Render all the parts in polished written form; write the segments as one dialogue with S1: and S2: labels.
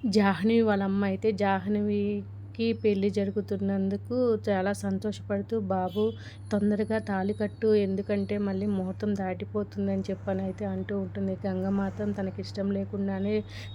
S1: జాహ్నవి వాళ్ళ అమ్మ అయితే జాహ్నవికి పెళ్లి జరుగుతున్నందుకు చాలా సంతోషపడుతూ, బాబు తొందరగా తాళి కట్టు, ఎందుకంటే మళ్ళీ ముహూర్తం దాటిపోతుందని చెప్పనైతే అంటూ ఉంటుంది. గంగ మాత్రం తనకిష్టం లేకుండానే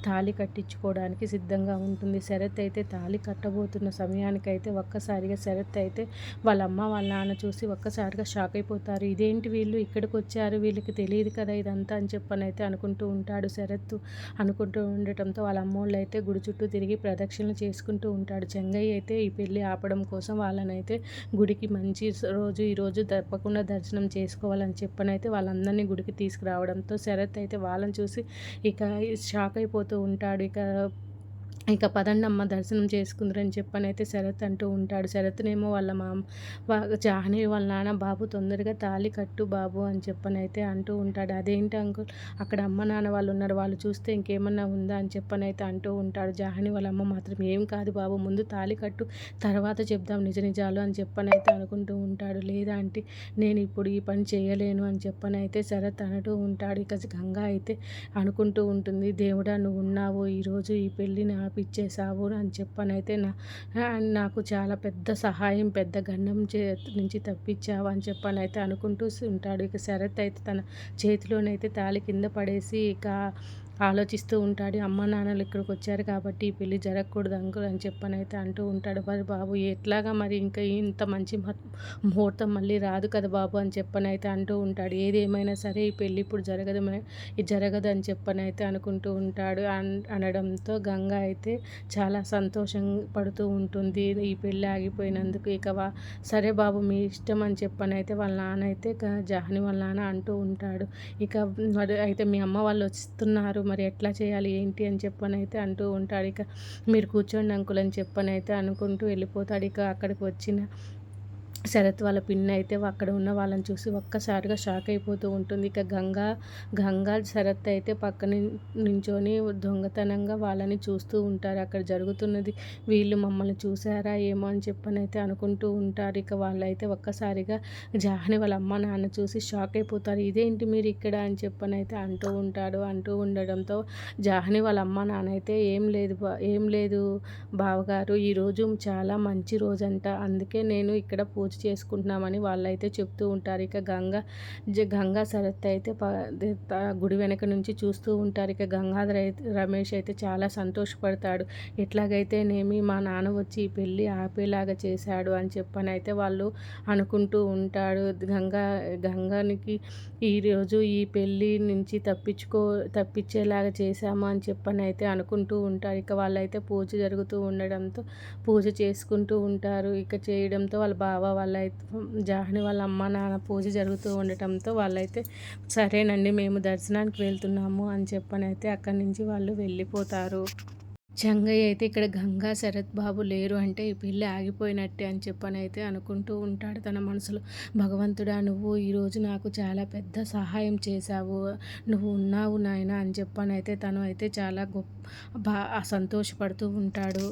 S1: తాళి కట్టించుకోవడానికి సిద్ధంగా ఉంటుంది. శరత్ అయితే తాళి కట్టబోతున్న సమయానికైతే ఒక్కసారిగా శరత్ అయితే వాళ్ళ అమ్మ వాళ్ళ నాన్న చూసి ఒక్కసారిగా షాక్ అయిపోతారు. ఇదేంటి వీళ్ళు ఇక్కడికి వచ్చారు, వీళ్ళకి తెలియదు కదా ఇదంతా అని చెప్పనైతే అనుకుంటూ ఉంటాడు శరత్. అనుకుంటూ ఉండటంతో వాళ్ళ అమ్మోళ్ళు అయితే గుడి చుట్టూ తిరిగి ప్రదక్షిణలు చేసుకుంటూ ఉంటాడు. చెంగయ్య అయితే ఈ పెళ్ళి ఆపడం కోసం వాళ్ళనైతే గుడికి మంచి రోజు ఈరోజు తప్పకుండా దర్శనం చేసుకోవాలని చెప్పనైతే వాళ్ళందరినీ గుడికి తీసుకురావడంతో శరత్ అయితే వాళ్ళని చూసి ఇక షాక్ అయిపోతూ ఉంటాడు. ఇక పదండమ్మ దర్శనం చేసుకుందరని చెప్పనైతే శరత్ అంటూ ఉంటాడు. శరత్‌నేమో వాళ్ళ జాహ్నవి వాళ్ళ నాన్న, బాబు తొందరగా తాళి కట్టు బాబు అని చెప్పనైతే అంటూ ఉంటాడు. అదేంటి అంకుల్, అక్కడ అమ్మ నాన్న వాళ్ళు ఉన్నారు, వాళ్ళు చూస్తే ఇంకేమన్నా ఉందా అని చెప్పనైతే అంటూ ఉంటాడు. జాహ్నవి వాళ్ళ అమ్మ మాత్రం ఏం కాదు బాబు, ముందు తాళి కట్టు, తర్వాత చెప్దాం నిజ నిజాలు అని చెప్పనైతే అనుకుంటూ ఉంటాడు. లేదా ఆంటీ, నేను ఇప్పుడు ఈ పని చేయలేను అని చెప్పనైతే శరత్ అంటూ ఉంటాడు. ఇక గంగ అయితే అనుకుంటూ ఉంటుంది, దేవుడా నువ్వు ఉన్నావు, ఈరోజు ఈ పెళ్ళిని ఆపిచ్చేసావు అని చెప్పనైతే నాకు చాలా పెద్ద సహాయం, పెద్ద గండం నుంచి తప్పించావు అని చెప్పనైతే అనుకుంటూ ఉంటాడు. ఇక శరత్ అయితే తన చేతిలోనైతే తాళి కింద పడేసి ఇక ఆలోచిస్తూ ఉంటాడు. అమ్మ నాన్నలు ఇక్కడికి వచ్చారు కాబట్టి ఈ పెళ్ళి జరగకూడదు అంకుల్ అని చెప్పనైతే అంటూ ఉంటాడు. మరి బాబు ఎట్లాగా, మరి ఇంకా ఇంత మంచి ముహూర్తం మళ్ళీ రాదు కదా బాబు అని చెప్పనైతే అంటూ ఉంటాడు. ఏది ఏమైనా సరే ఈ పెళ్ళి ఇప్పుడు ఇది జరగదు అని చెప్పనైతే అనుకుంటూ ఉంటాడు. అనడంతో గంగ అయితే చాలా సంతోషం పడుతూ ఉంటుంది ఈ పెళ్ళి ఆగిపోయినందుకు. ఇక సరే బాబు మీ ఇష్టం అని చెప్పనైతే వాళ్ళ నాన్న అయితే జాహ్నవి వాళ్ళ నాన్న అంటూ ఉంటాడు. ఇక మరి అయితే మీ అమ్మ వాళ్ళు వస్తున్నారు, మరి ఎట్లా చేయాలి ఏంటి అని చెప్పనైతే అంటూ ఉంటాడు. ఇక మీరు కూర్చోండి అంకుల్ అని చెప్పనైతే అనుకుంటూ వెళ్ళిపోతాడు. ఇక అక్కడికి వచ్చిన శరత్ వాళ్ళ పిన్ని అయితే అక్కడ ఉన్న వాళ్ళని చూసి ఒక్కసారిగా షాక్ అయిపోతూ ఉంటుంది. ఇక గంగా శరత్ అయితే పక్కన నించొని దొంగతనంగా వాళ్ళని చూస్తూ ఉంటారు. అక్కడ జరుగుతున్నది వీళ్ళు మమ్మల్ని చూసారా ఏమో అని చెప్పనైతే అనుకుంటూ ఉంటారు. ఇక వాళ్ళైతే ఒక్కసారిగా జాహ్నవి వాళ్ళ అమ్మ నాన్న చూసి షాక్ అయిపోతారు. ఇదేంటి మీరు ఇక్కడ అని చెప్పనైతే అంటూ ఉంటాడు. అంటూ ఉండడంతో జాహ్నవి వాళ్ళ అమ్మ నాన్న అయితే ఏం లేదు బావగారు, ఈరోజు చాలా మంచి రోజంట, అందుకే నేను ఇక్కడ పూజ చేసుకుంటున్నామని వాళ్ళైతే చెప్తూ ఉంటారు. ఇక గంగా శరత్ అయితే గుడి వెనక నుంచి చూస్తూ ఉంటారు. ఇక గంగాధర్ అయితే రమేష్ అయితే చాలా సంతోషపడతాడు. ఎట్లాగైతేనేమి మా నాన్న వచ్చి ఈ పెళ్ళి ఆపేలాగా చేశాడు అని చెప్పనైతే వాళ్ళు అనుకుంటూ ఉంటాడు. గంగానికి ఈరోజు ఈ పెళ్ళి నుంచి తప్పించేలాగా చేశాము అని చెప్పనైతే అనుకుంటూ ఉంటారు. ఇక వాళ్ళైతే పూజ జరుగుతూ ఉండడంతో పూజ చేసుకుంటూ ఉంటారు. ఇక చేయడంతో వాళ్ళ బావ వాళ్ళైతే జాహ్నవి వాళ్ళ అమ్మ నాన్న పూజ జరుగుతూ ఉండటంతో వాళ్ళైతే సరేనండి మేము దర్శనానికి వెళ్తున్నాము అని చెప్పనైతే అక్కడి నుంచి వాళ్ళు వెళ్ళిపోతారు. చెంగయ్య అయితే ఇక్కడ గంగా శరత్ బాబు లేరు అంటే ఈ పెళ్ళి ఆగిపోయినట్టే అని చెప్పనైతే అనుకుంటూ ఉంటాడు తన మనసులో. భగవంతుడా, నువ్వు ఈరోజు నాకు చాలా పెద్ద సహాయం చేశావు, నువ్వు ఉన్నావు నాయన అని చెప్పనైతే తను అయితే చాలా సంతోషపడుతూ ఉంటాడు.